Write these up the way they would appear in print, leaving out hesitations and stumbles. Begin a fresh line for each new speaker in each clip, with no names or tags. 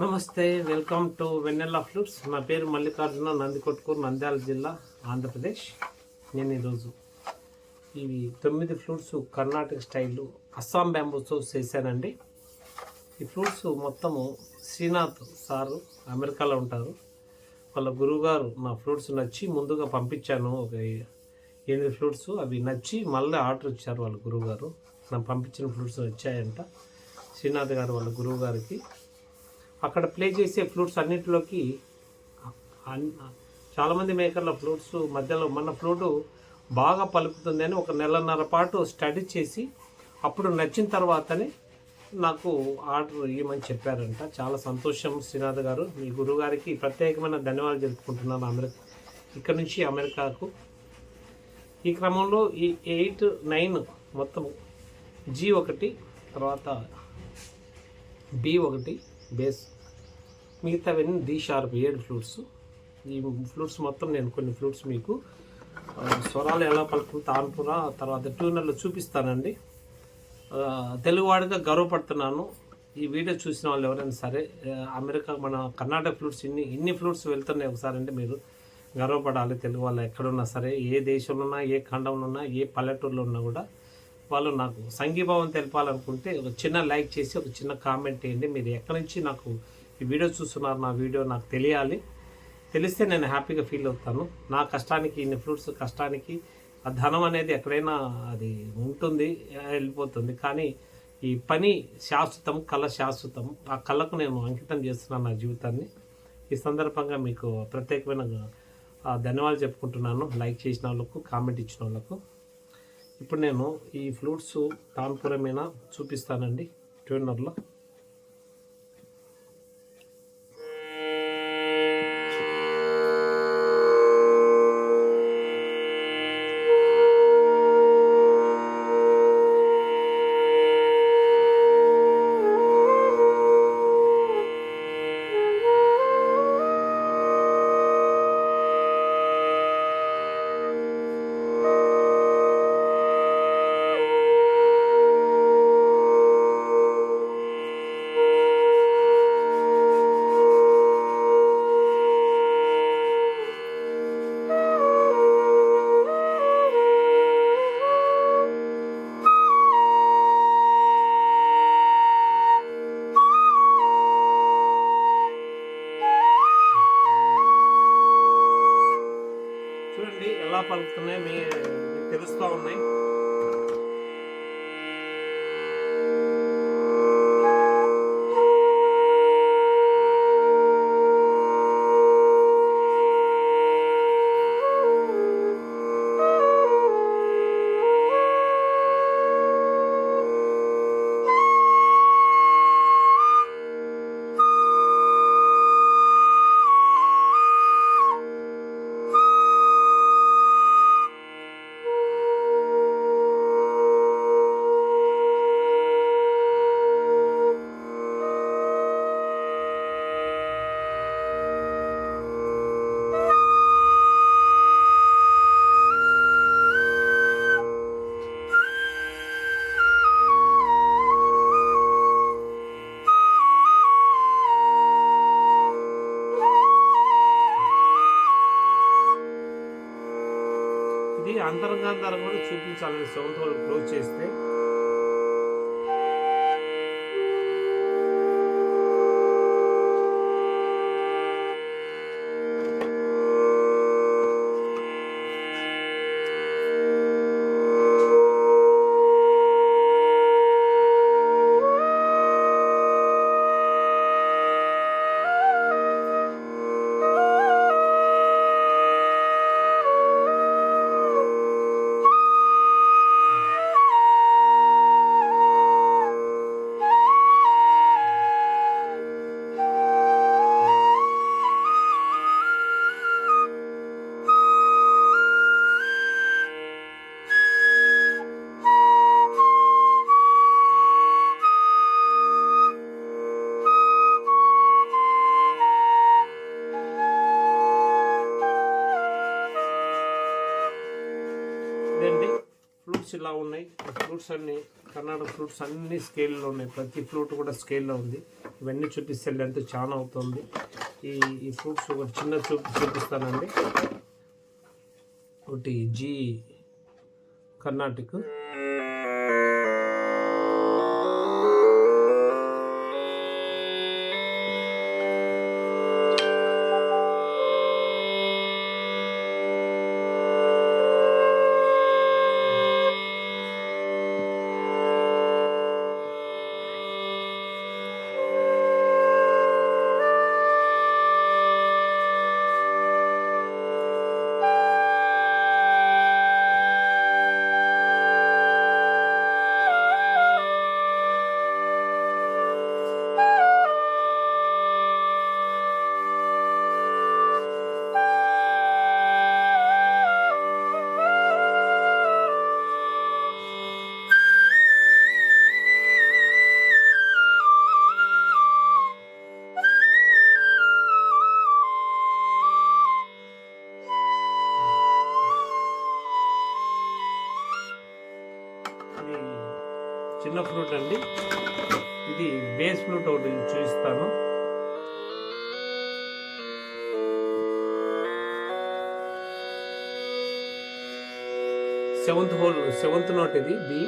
నమస్తే, welcome to vanilla flutes. నా పేరు మల్లికార్జున, నందికొట్కూరు, నంద్యాల జిల్లా, ఆంధ్రప్రదేశ్. నేను ఈరోజు ఇవి 9 ఫ్లూట్స్ కర్ణాటక స్టైల్లో అస్సాం బ్యాంబూతో చేశానండి. ఈ ఫ్లూట్స్ మొత్తము శ్రీనాథ్ సారు అమెరికాలో ఉంటారు. వాళ్ళ గురువుగారు నా ఫ్లూట్స్ నచ్చి ముందుగా పంపించాను. ఒక 8 ఫ్లూట్స్ అవి నచ్చి మళ్ళీ ఆర్డర్ ఇచ్చారు వాళ్ళ గురువుగారు. నాకు పంపించిన ఫ్లూట్స్ వచ్చాయంట శ్రీనాథ్ గారు వాళ్ళ గురువు గారికి. అక్కడ ప్లే చేసే ఫ్లూట్స్ అన్నింటిలోకి చాలామంది మేకర్ల ఫ్లూట్స్ మధ్యలో మన ఫ్లూటు బాగా పలుకుతుంది అని 1 నెలన్నర పాటు స్టడీ చేసి అప్పుడు నచ్చిన తర్వాతనే నాకు ఆర్డర్ ఇవ్వమని చెప్పారంట. చాలా సంతోషం శ్రీనాథ్ గారు. మీ గురువు గారికి ప్రత్యేకమైన ధన్యవాదాలు జరుపుకుంటున్నాను. ఇక్కడ నుంచి అమెరికాకు. ఈ క్రమంలో ఈ 8, 9 మొత్తం G1 తర్వాత B1 బేస్, మిగతావన్నీ D షార్ప్ 7 ఫ్లూట్స్. ఈ ఫ్లూట్స్ మొత్తం నేను కొన్ని ఫ్లూట్స్ మీకు స్వరాలు ఎలా పలుకుతుంది తాన్పుర తర్వాత ట్యూనర్లు చూపిస్తానండి. తెలుగువాడిగా గర్వపడుతున్నాను. ఈ వీడియో చూసిన వాళ్ళు ఎవరైనా సరే అమెరికా మన కర్ణాటక ఫ్లూట్స్ ఇన్ని ఫ్లూట్స్ వెళ్తున్నాయి ఒకసారి అంటే మీరు గర్వపడాలి. తెలుగు వాళ్ళు ఎక్కడున్నా సరే, ఏ దేశంలో ఉన్నా, ఏ ఖండంలో ఉన్నా, ఏ పల్లెటూరులో ఉన్నా కూడా వాళ్ళు నాకు సంఘీభావం తెలపాలనుకుంటే ఒక చిన్న లైక్ చేసి ఒక చిన్న కామెంట్ చేయండి. మీరు ఎక్కడి నుంచి నాకు ఈ వీడియో చూస్తున్నారు, నా వీడియో నాకు తెలియాలి. తెలిస్తే నేను హ్యాపీగా ఫీల్ అవుతాను. నా కష్టానికి, ఇన్ని ఫ్రూట్స్ కష్టానికి ఆ ధనం అనేది ఎక్కడైనా అది ఉంటుంది, వెళ్ళిపోతుంది. కానీ ఈ పని శాశ్వతం, కళ శాశ్వతం. ఆ కళకు నేను అంకితం చేస్తున్నాను నా జీవితాన్ని. ఈ సందర్భంగా మీకు ప్రత్యేకమైన ధన్యవాదాలు చెప్పుకుంటున్నాను. లైక్ చేసిన వాళ్ళకు, కామెంట్ ఇచ్చిన వాళ్ళకు. ఇప్పుడు నేను ఈ ఫ్లూట్స్ తాన్పురమైన చూపిస్తానండి ట్యూనర్లో. చూడండి ఎలా పలుకుతున్నాయి, మీకు తెలుస్తూ ఉన్నాయి. ఇది అంతరంగాంతరం కూడా చూపించాలని సౌండ్ హోల్ క్లోజ్ చేస్తే ఫ్లూట్స్ ఇలా ఉన్నాయి. ఫ్లూట్స్ అన్నీ కర్ణాటక ఫ్లూట్స్ అన్నీ స్కేల్లో ఉన్నాయి. ప్రతి ఫ్లూట్ కూడా స్కేల్లో ఉంది. ఇవన్నీ చూపిస్తే లెంత్ చాలా అవుతుంది. ఈ ఫ్రూట్స్ ఒకటి చిన్న చూపిస్తానండి. ఒకటి జీ కర్ణాటక, చిన్న ఫ్రూట్ అండి. ఇది బేస్ ఫ్రూట్ ఒకటి చూపిస్తాను. సెవెంత్ నోట్ ఇది బి.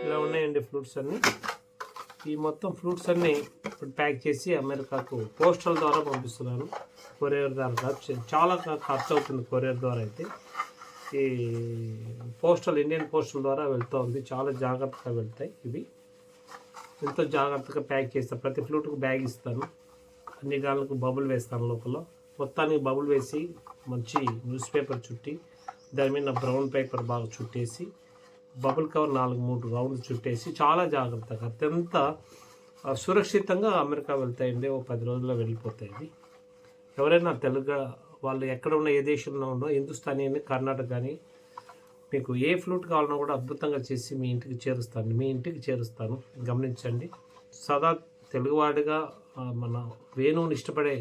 ఇలా ఉన్నాయండి ఫ్రూట్స్ అన్నీ. ఈ మొత్తం ఫ్రూట్స్ అన్నీ ఇప్పుడు ప్యాక్ చేసి అమెరికాకు పోస్టల్ ద్వారా పంపిస్తున్నాను. కొరియర్ ద్వారా చాలా ఖర్చు అవుతుంది. కొరియర్ ద్వారా అయితే ఈ ఇండియన్ పోస్టల్ ద్వారా వెళ్తూ ఉంది. చాలా జాగ్రత్తగా వెళ్తాయి ఇవి. ఎంతో జాగ్రత్తగా ప్యాక్ చేస్తాను. ప్రతి ఫ్రూట్కు బ్యాగ్ ఇస్తాను. అన్ని గాళ్ళకు బబుల్ వేస్తాను. లోపల మొత్తానికి బబుల్ వేసి మంచి న్యూస్ పేపర్ చుట్టి దాని మీద బ్రౌన్ పేపర్ బాగా చుట్టేసి బబుల్ కవర్ 4-3 రౌండ్లు చుట్టేసి చాలా జాగ్రత్తగా అత్యంత సురక్షితంగా అమెరికా వెళ్తాయండి. 10 రోజుల్లో వెళ్ళిపోతాయి. ఇది ఎవరైనా తెలుగు వాళ్ళు ఎక్కడ ఉన్న ఏ దేశంలో ఉన్నా హిందుస్థానీ అని కర్ణాటక కానీ మీకు ఏ ఫ్లూట్ కావాలన్నా కూడా అద్భుతంగా చేసి మీ ఇంటికి చేరుస్తాను. గమనించండి. సదా తెలుగువాడిగా మన వేణువుని ఇష్టపడే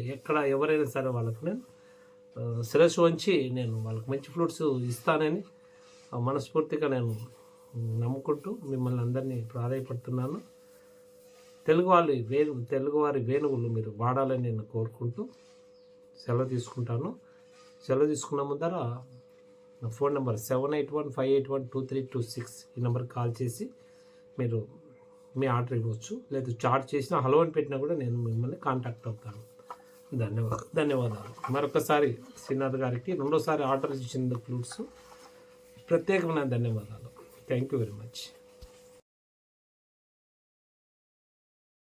ఎవరైనా సరే వాళ్ళకి నేను శిరస్సు వంచి నేను వాళ్ళకి మంచి ఫ్లూట్స్ ఇస్తానని మనస్ఫూర్తిగా నేను నమ్ముకుంటూ మిమ్మల్ని అందరినీ ప్రాధాయపడుతున్నాను. తెలుగువారి వేణువులు మీరు వాడాలని నేను కోరుకుంటూ సెలవు తీసుకుంటాను. సెలవు తీసుకున్న ముందర నా ఫోన్ నెంబర్ 7815812326 ఈ నెంబర్కి కాల్ చేసి మీరు మీ ఆర్డర్ ఇవ్వచ్చు. లేదా చాట్ చేసినా హలో అని పెట్టినా కూడా నేను మిమ్మల్ని కాంటాక్ట్ అవుతాను. ధన్యవాదాలు. మరొకసారి శ్రీనాథ్ గారికి రెండోసారి ఆర్డర్ ఇచ్చిన ఫ్లూట్స్ ప్రత్యేకమైన ధన్యవాదాలు. Thank you very much.